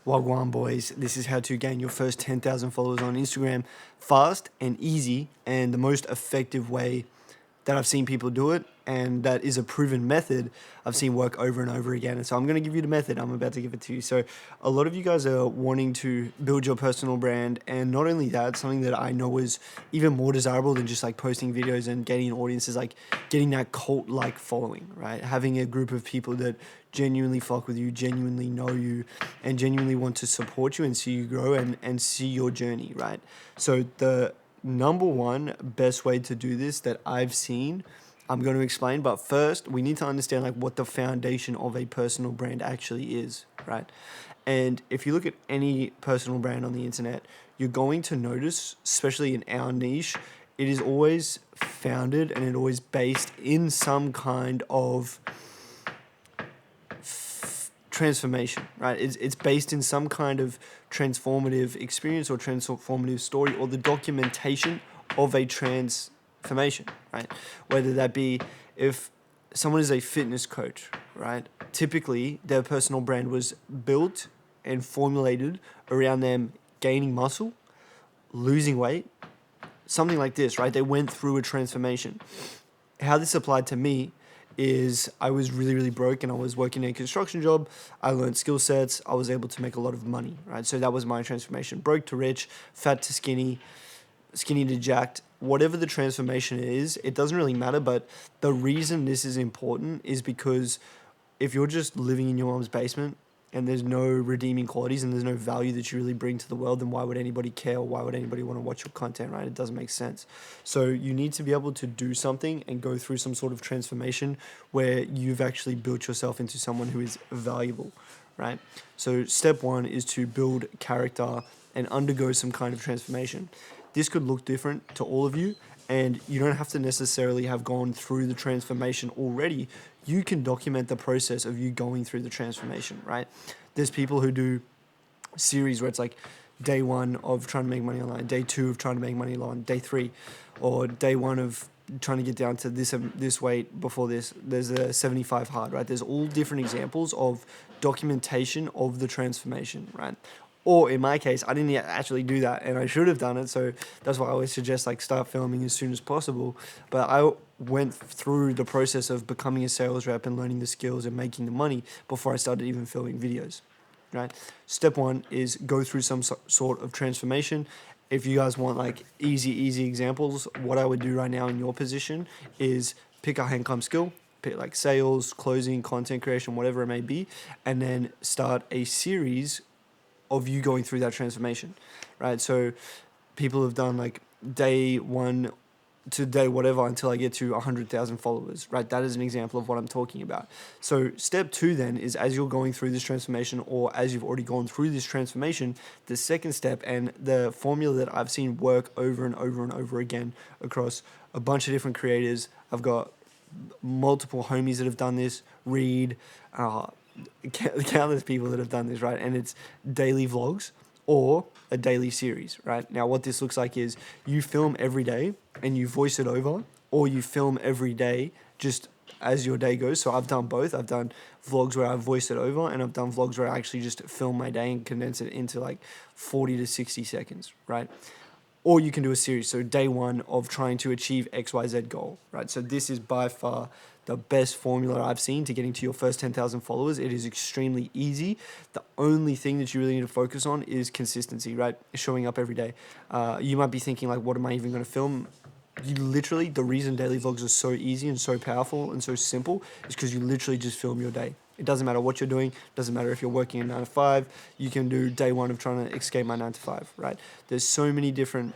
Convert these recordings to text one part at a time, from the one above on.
Wagwan boys, this is how to gain your first 10,000 followers on Instagram fast and easy, and the most effective way that I've seen people do it, and that is a proven method I've seen work over and over again. And so I'm going to give you the method. I'm about to give it to you. So a lot of you guys are wanting to build your personal brand, and not only that, something that I know is even more desirable than just like posting videos and gaining an audience is like getting that cult-like following, right? Having a group of people that genuinely fuck with you, genuinely know you, and genuinely want to support you and see you grow and see your journey, right? So the number one best way to do this that I've seen, I'm going to explain, but first we need to understand like what the foundation of a personal brand actually is, right? And if you look at any personal brand on the internet, you're going to notice, especially in our niche, it is always founded and it always based in some kind of transformation, right? It's based in some kind of transformative experience or transformative story or the documentation of a transformation, right? Whether that be if someone is a fitness coach, right? Typically, their personal brand was built and formulated around them gaining muscle, losing weight, something like this, right? They went through a transformation. How this applied to me is I was really, really broke and I was working in a construction job. I learned skill sets. I was able to make a lot of money, right? So that was my transformation. Broke to rich, fat to skinny, skinny to jacked. Whatever the transformation is, it doesn't really matter. But the reason this is important is because if you're just living in your mom's basement and there's no redeeming qualities and there's no value that you really bring to the world, then why would anybody care or why would anybody want to watch your content, right? It doesn't make sense. So you need to be able to do something and go through some sort of transformation where you've actually built yourself into someone who is valuable, right? So step one is to build character and undergo some kind of transformation. This could look different to all of you, and you don't have to necessarily have gone through the transformation already. You can document the process of you going through the transformation, right? There's people who do series where it's like day one of trying to make money online, day two of trying to make money online, day three, or day one of trying to get down to this weight before this. There's a 75 hard, right? There's all different examples of documentation of the transformation, right? Or in my case, I didn't actually do that, and I should have done it. So that's why I always suggest like start filming as soon as possible. But I went through the process of becoming a sales rep and learning the skills and making the money before I started even filming videos, right? Step one is go through some sort of transformation. If you guys want like easy examples, what I would do right now in your position is pick a high income skill, pick like sales, closing, content creation, whatever it may be, and then start a series of you going through that transformation, right? So people have done like day one to day whatever until I get to 100,000 followers, right? That is an example of what I'm talking about. So step two then is as you're going through this transformation or as you've already gone through this transformation, the second step and the formula that I've seen work over and over and over again across a bunch of different creators. I've got multiple homies that have done this, Reed, countless people that have done this, right? And it's daily vlogs or a daily series, right? Now, what this looks like is you film every day and you voice it over, or you film every day just as your day goes. So I've done both. I've done vlogs where I voice it over, and I've done vlogs where I actually just film my day and condense it into like 40 to 60 seconds, right? Or you can do a series. So day one of trying to achieve XYZ goal, right? So this is by far the best formula I've seen to getting to your first 10,000 followers. It is extremely easy. The only thing that you really need to focus on is consistency, right? Showing up every day. You might be thinking like, what am I even going to film? You literally, the reason daily vlogs are so easy and so powerful and so simple is because you literally just film your day. It doesn't matter what you're doing. It doesn't matter if you're working a 9 to 5. You can do day one of trying to escape my 9 to 5, right? There's so many different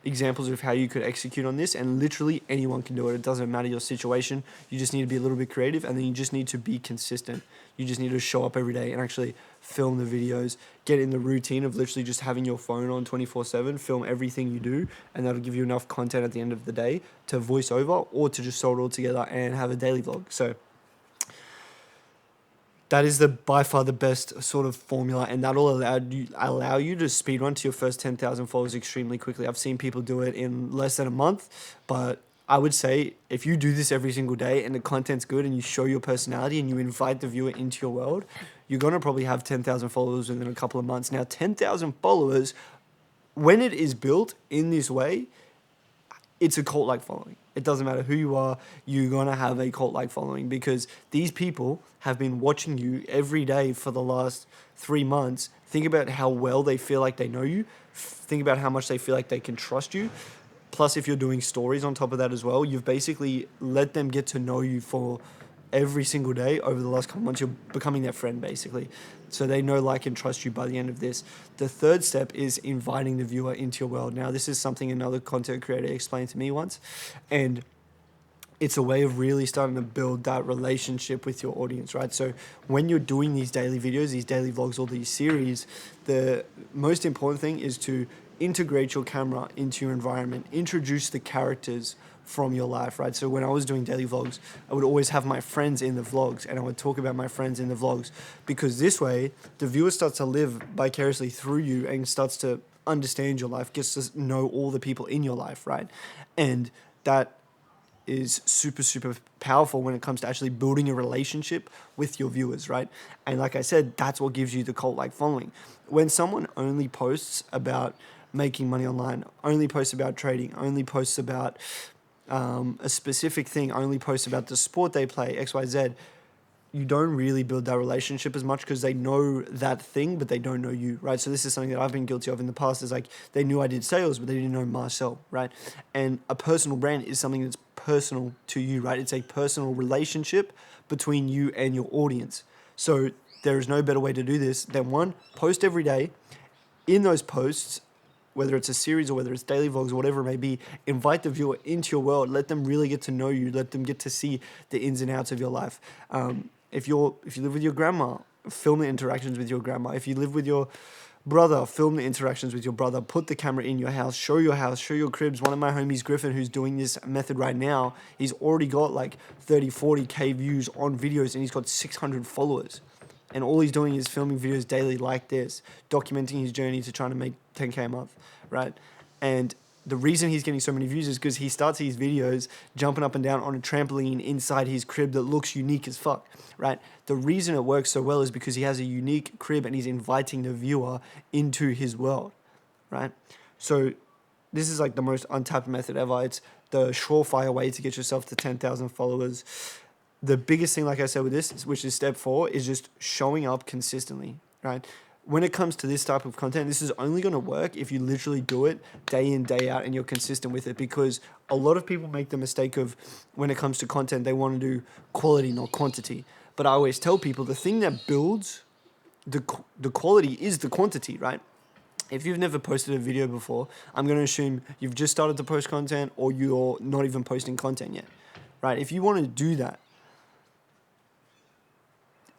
examples of how you could execute on this, and literally anyone can do it. It doesn't matter your situation. You just need to be a little bit creative, and then you just need to be consistent. You just need to show up every day and actually film the videos, get in the routine of literally just having your phone on 24/7, film everything you do, and that'll give you enough content at the end of the day to voice over or to just sew it all together and have a daily vlog. So that is by far the best sort of formula, and that'll allow you to speedrun to your first 10,000 followers extremely quickly. I've seen people do it in less than a month, but I would say if you do this every single day and the content's good and you show your personality and you invite the viewer into your world, you're going to probably have 10,000 followers within a couple of months. Now, 10,000 followers, when it is built in this way, it's a cult-like following. It doesn't matter who you are, you're going to have a cult-like following, because these people have been watching you every day for the last 3 months. Think about how well they feel like they know you. Think about how much they feel like they can trust you. Plus, if you're doing stories on top of that as well, you've basically let them get to know you for every single day over the last couple months. You're becoming their friend, basically. So they know, like, and trust you by the end of this. The third step is inviting the viewer into your world. Now, this is something another content creator explained to me once, and it's a way of really starting to build that relationship with your audience, right? So when you're doing these daily videos, these daily vlogs, or these series, the most important thing is to integrate your camera into your environment, introduce the characters from your life, right? So when I was doing daily vlogs, I would always have my friends in the vlogs, and I would talk about my friends in the vlogs, because this way the viewer starts to live vicariously through you and starts to understand your life, gets to know all the people in your life, right? And that is super, super powerful when it comes to actually building a relationship with your viewers, right? And like I said, that's what gives you the cult-like following. When someone only posts about making money online, only posts about trading, only posts about a specific thing, only posts about the sport they play, XYZ, you don't really build that relationship as much, because they know that thing, but they don't know you, right? So this is something that I've been guilty of in the past, is like, they knew I did sales, but they didn't know Marcel, right? And a personal brand is something that's personal to you, right? It's a personal relationship between you and your audience. So there is no better way to do this than, one, post every day. In those posts, whether it's a series or whether it's daily vlogs or whatever it may be, invite the viewer into your world. Let them really get to know you. Let them get to see the ins and outs of your life. If you live with your grandma, film the interactions with your grandma. If you live with your brother, film the interactions with your brother. Put the camera in your house, show your cribs. One of my homies, Griffin, who's doing this method right now, he's already got like 30, 40K views on videos, and he's got 600 followers. And all he's doing is filming videos daily like this, documenting his journey to trying to make 10K a month, right? And the reason he's getting so many views is because he starts his videos jumping up and down on a trampoline inside his crib that looks unique as fuck, right? The reason it works so well is because he has a unique crib and he's inviting the viewer into his world, right? So this is like the most untapped method ever. It's the surefire way to get yourself to 10,000 followers. The biggest thing, like I said, with this, which is step 4, is just showing up consistently, right? When it comes to this type of content, this is only going to work if you literally do it day in, day out, and you're consistent with it, because a lot of people make the mistake of, when it comes to content, they want to do quality, not quantity. But I always tell people, the thing that builds the quality is the quantity, right? If you've never posted a video before, I'm going to assume you've just started to post content, or you're not even posting content yet, right? If you want to do that,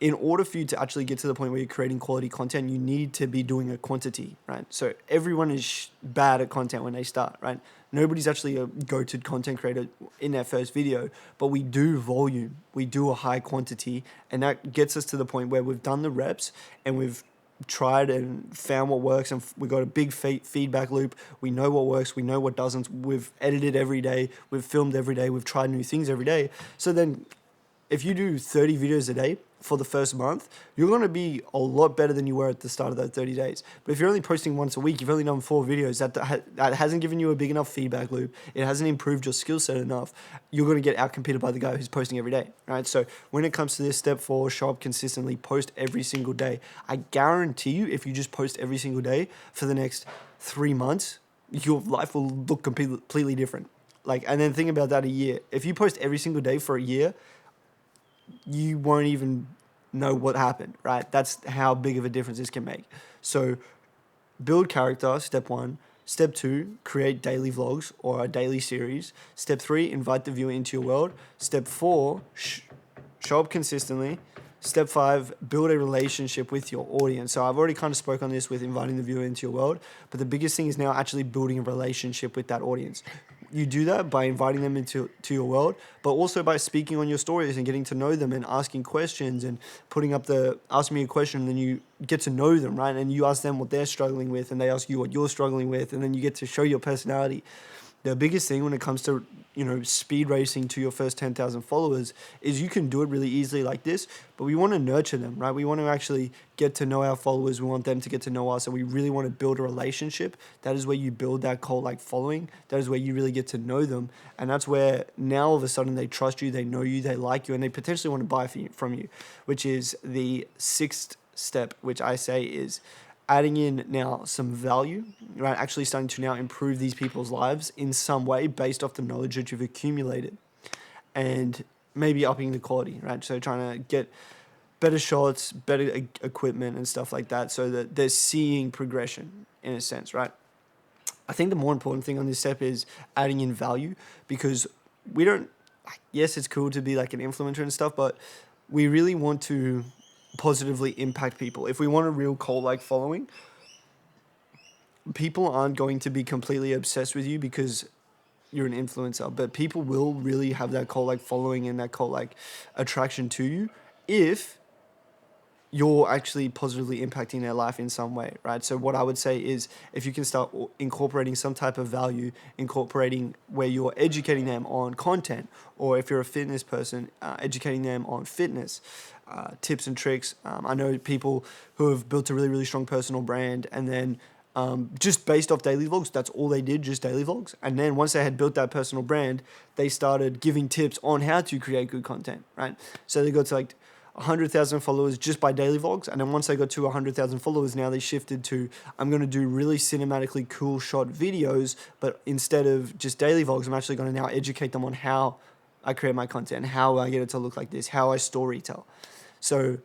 in order for you to actually get to the point where you're creating quality content, you need to be doing a quantity, right? So everyone is bad at content when they start, right? Nobody's actually a go-to content creator in their first video, but we do volume, we do a high quantity, and that gets us to the point where we've done the reps and we've tried and found what works, and we've got a big feedback loop. We know what works, we know what doesn't. We've edited every day, we've filmed every day, we've tried new things every day. So then if you do 30 videos a day for the first month, you're going to be a lot better than you were at the start of those 30 days. But if you're only posting once a week, you've only done 4 videos, that hasn't given you a big enough feedback loop, it hasn't improved your skill set enough, you're going to get outcompeted by the guy who's posting every day, right? So when it comes to this step 4, show up consistently, post every single day. I guarantee you, if you just post every single day for the next 3 months, your life will look completely different. And then think about that a year. If you post every single day for a year, you won't even know what happened, right? That's how big of a difference this can make. So build character, step 1. Step 2, create daily vlogs or a daily series. Step 3, invite the viewer into your world. Step 4, show up consistently. Step 5, build a relationship with your audience. So I've already kind of spoke on this with inviting the viewer into your world, but the biggest thing is now actually building a relationship with that audience. You do that by inviting them into your world, but also by speaking on your stories and getting to know them and asking questions and ask me a question, and then you get to know them, right? And you ask them what they're struggling with, and they ask you what you're struggling with, and then you get to show your personality. the biggest thing when it comes to, speed racing to your first 10,000 followers is you can do it really easily like this, but we want to nurture them, right? We want to actually get to know our followers. We want them to get to know us, and we really want to build a relationship. That is where you build that cult-like following. That is where you really get to know them, and that's where now all of a sudden they trust you, they know you, they like you, and they potentially want to buy from you, which is the sixth step, which I say is adding in now some value, right? Actually starting to now improve these people's lives in some way based off the knowledge that you've accumulated, and maybe upping the quality, right? So trying to get better shots, better equipment and stuff like that, so that they're seeing progression in a sense, right? I think the more important thing on this step is adding in value, because we don't, yes, it's cool to be like an influencer and stuff, but we really want to positively impact people. If we want a real cult-like following, people aren't going to be completely obsessed with you because you're an influencer, but people will really have that cult-like following and that cult-like attraction to you if you're actually positively impacting their life in some way, right? So what I would say is, if you can start incorporating some type of value, incorporating where you're educating them on content, or if you're a fitness person, educating them on fitness, tips and tricks. I know people who have built a really, really strong personal brand, and then just based off daily vlogs, that's all they did, just daily vlogs. And then once they had built that personal brand, they started giving tips on how to create good content, right? So they got to like 100,000 followers just by daily vlogs, and then once they got to 100,000 followers, now they shifted to, I'm going to do really cinematically cool shot videos, but instead of just daily vlogs, I'm actually going to now educate them on how I create my content, how I get it to look like this, how I story tell. So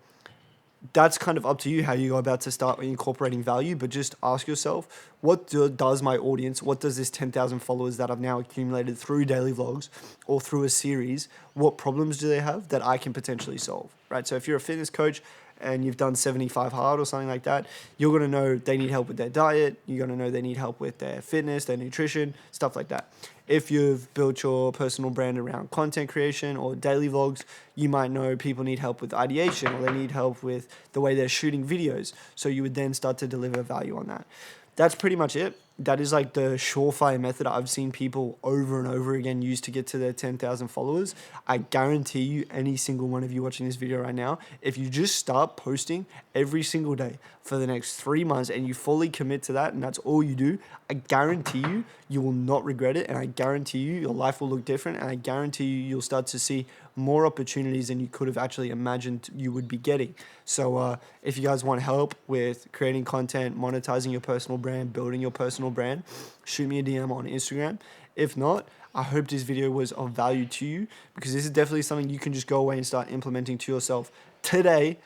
that's kind of up to you how you go about to start incorporating value, but just ask yourself, what does my audience, what does this 10,000 followers that I've now accumulated through daily vlogs or through a series, what problems do they have that I can potentially solve, right? So if you're a fitness coach and you've done 75 hard or something like that, you're going to know they need help with their diet, you're going to know they need help with their fitness, their nutrition, stuff like that. If you've built your personal brand around content creation or daily vlogs, you might know people need help with ideation, or they need help with the way they're shooting videos. So you would then start to deliver value on that. That's pretty much it. That is like the surefire method I've seen people over and over again use to get to their 10,000 followers. I guarantee you, any single one of you watching this video right now, if you just start posting every single day for the next 3 months and you fully commit to that, and that's all you do, I guarantee you, you will not regret it. And I guarantee you, your life will look different. And I guarantee you, you'll start to see more opportunities than you could have actually imagined you would be getting. So if you guys want help with creating content, monetizing your personal brand, building your personal brand, shoot me a DM on Instagram. If not, I hope this video was of value to you, because this is definitely something you can just go away and start implementing to yourself today.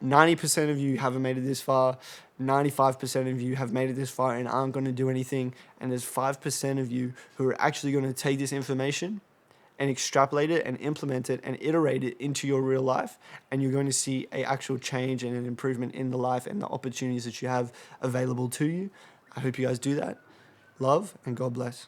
90% of you haven't made it this far. 95% of you have made it this far and aren't going to do anything. And there's 5% of you who are actually going to take this information and extrapolate it and implement it and iterate it into your real life. And you're going to see an actual change and an improvement in the life and the opportunities that you have available to you. I hope you guys do that. Love and God bless.